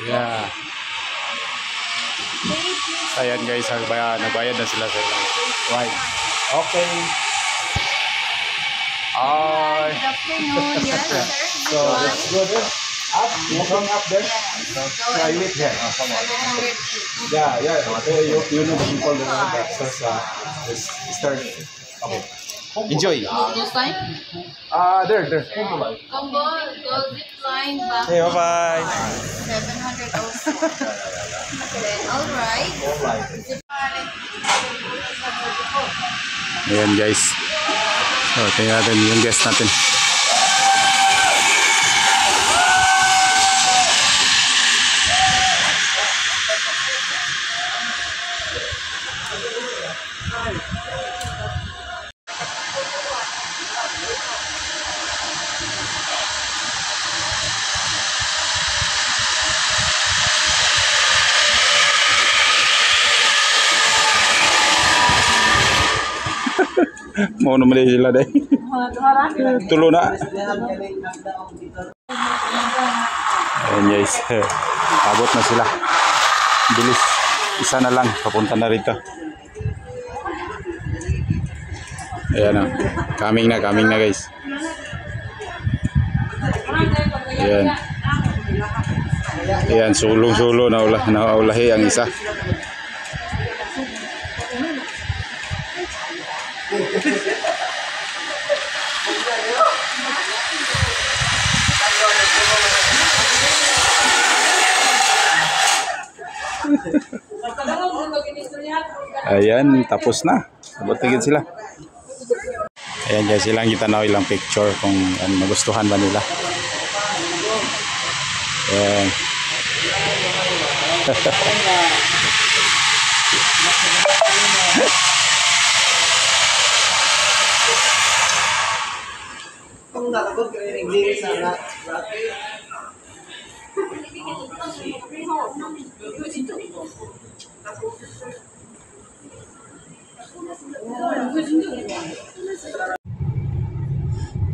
Yeah. Ayan guys, nagbayad na sila sa ilang. Right. Okay. Good afternoon. Yes, sir. So let's go there. Up, moving up there. Try it here. Come on. Yeah. You know the people that start. Okay. Enjoy. This time? There. Combo, go zip line back. Hey, bye-bye. 700 also. Then, alright. Ayan guys. So, tingnan natin yung guest natin. Mau naman sila deh. Tulo na. Ayan guys. Abot na sila. Bilis. Isa na lang. Papunta na rito. Ayan na. Coming na guys. Ayan. Ayan. Sulong-sulo. Naulahi ang isa. Ayan, tapos na. Sabotigin sila. Ayan guys, silang kita na ilang picture kung magustuhan ba nila. Ayan.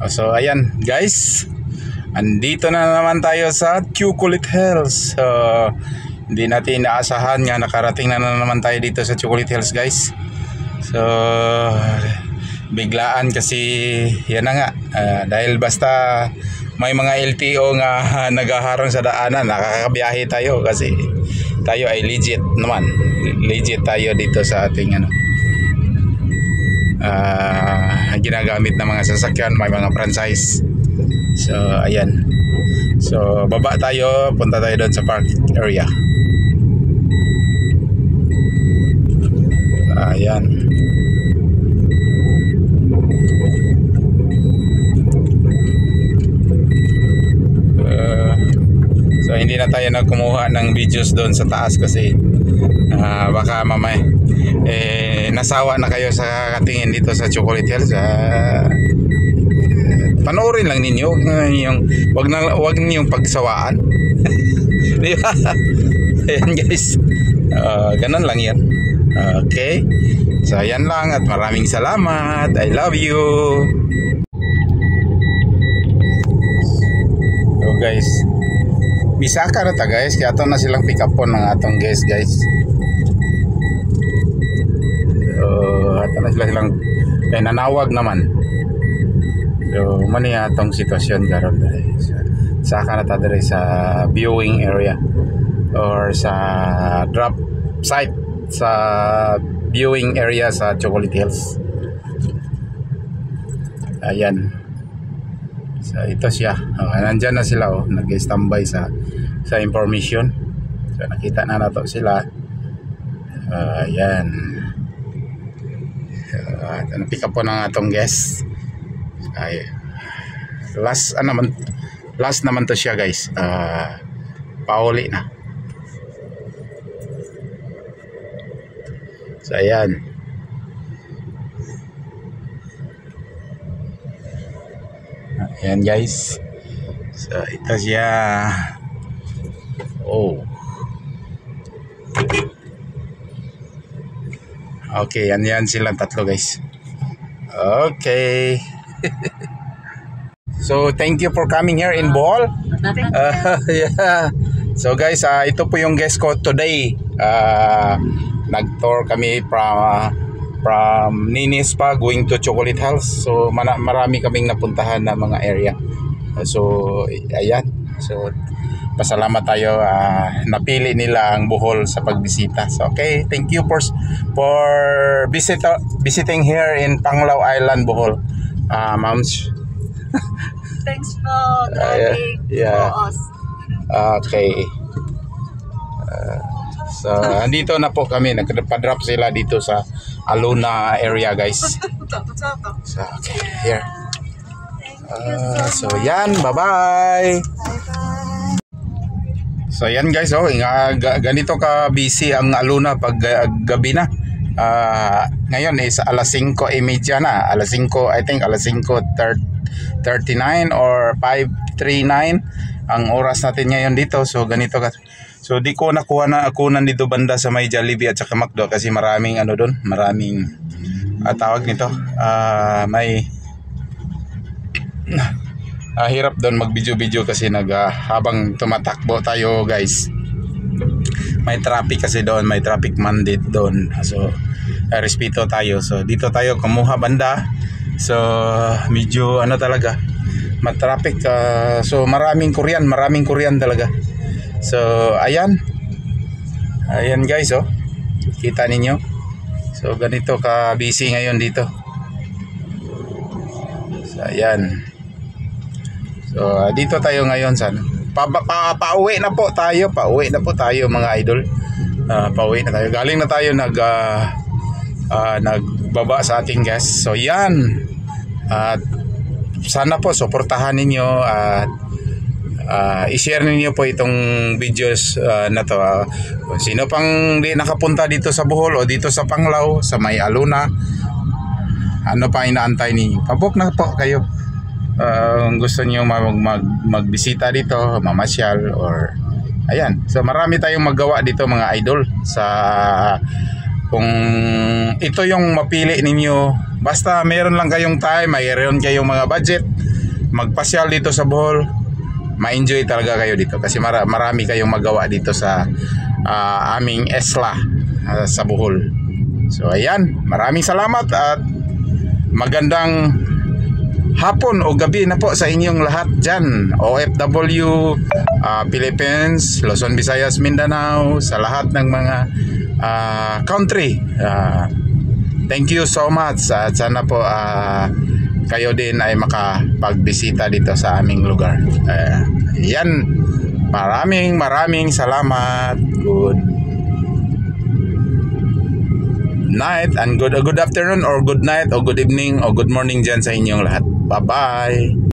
So ayan guys, andito na naman tayo sa Chocolate Hills. Hindi natin inaasahan nga nakarating na naman tayo dito sa Chocolate Hills guys. So biglaan kasi yan na nga, dahil basta may mga LTO nga naghaharang sa daanan, nakakabiyahe tayo kasi tayo ay legit naman. Legit tayo dito sa ating ginagamit ng mga sasakyan, may mga franchise. So ayan. So baba tayo, punta tayo doon sa park area. Ayan. So hindi na tayo nagkumuha ng videos doon sa taas kasi baka mamaya nasawa na kayo sa katingin dito sa Chocolate Hills. Panoorin lang ninyo yung wag ninyong pagsawaan. Di ba? Ayan guys, ganun lang yan. Okay, so ayan lang at maraming salamat. I love you. So guys, Bisaka na ta guys, kaya ito na silang pick up po ng atong guest guys. So ito na silang nanawag naman. So mani atong sitwasyon karon dere. Saka na ta dere sa viewing area or sa drop site sa viewing area sa Chocolate Hills. Ayan. So ito siya. Nandyan na sila nag-standby sa information. So nakita na nato sila. Ayan. Pick up po ng atong guest. Ay, last naman to siya guys. Pauli na. So ayan. Ayan guys. So ito siya. Oh. Okay, yan silang tatlo guys. Okay. So thank you for coming here in Bohol. Yeah. So guys, ito po yung guest ko today. Nag-tour kami from Ninis pa going to Chocolate House. So marami kaming napuntahan na mga area. So ayan. So pasalamat tayo, napili nila ang Bohol sa pagbisita. So okay, thank you for visiting here in Panglao Island, Bohol. Moms. Thanks for driving yeah. for us. Okay. So andito na po kami, nagpa-drop sila dito sa Aluna area, guys. So okay, here. So yan, bye-bye. So yan guys, ganito ka busy ang Aluna pag gabi na. Ngayon is alas 5:30 na. Alas 5, I think alas 5:39 or 5:39 ang oras natin ngayon dito. So ganito ka. So di ko nakuha na akunan dito banda sa may Jollibee at saka McDo kasi maraming doon, maraming tawag nito. May hirap doon mag-video kasi habang tumatakbo tayo, guys. May traffic kasi doon, may traffic mandate doon. So respeto tayo. So dito tayo kumuha banda. So medyo talaga ma-traffic. So maraming Korean talaga. So ayan guys, kita ninyo. So ganito ka busy ngayon dito. So ayan. So dito tayo ngayon pauwi na po tayo mga idol. Pauwi na tayo. Galing na tayo nagbaba sa ating guest. So yan. At sana po suportahan ninyo at i-share ninyo po itong videos na to. Sino pang di nakapunta dito sa Bohol o dito sa Panglao, sa may Aluna, ano pa inaantay ninyo? Pabok na po kayo. Gusto niyo magbisita dito, mamasyal or ayan. So marami tayong magawa dito mga idol. Kung ito yung mapili ninyo, basta meron lang kayong time, mayroon kayong mga budget, magpasyal dito sa Bohol, ma-enjoy talaga kayo dito kasi marami kayong magawa dito sa aming Esla sa Bohol. So ayan, maraming salamat at magandang hapon o gabi na po sa inyong lahat dyan, OFW, Philippines, Luzon, Visayas, Mindanao, sa lahat ng mga country. Thank you so much at sana po kayo din ay makapagbisita dito sa aming lugar. Yan, maraming salamat. Good night and good afternoon or good night or good evening or good morning dyan sa inyong lahat. Bye-bye.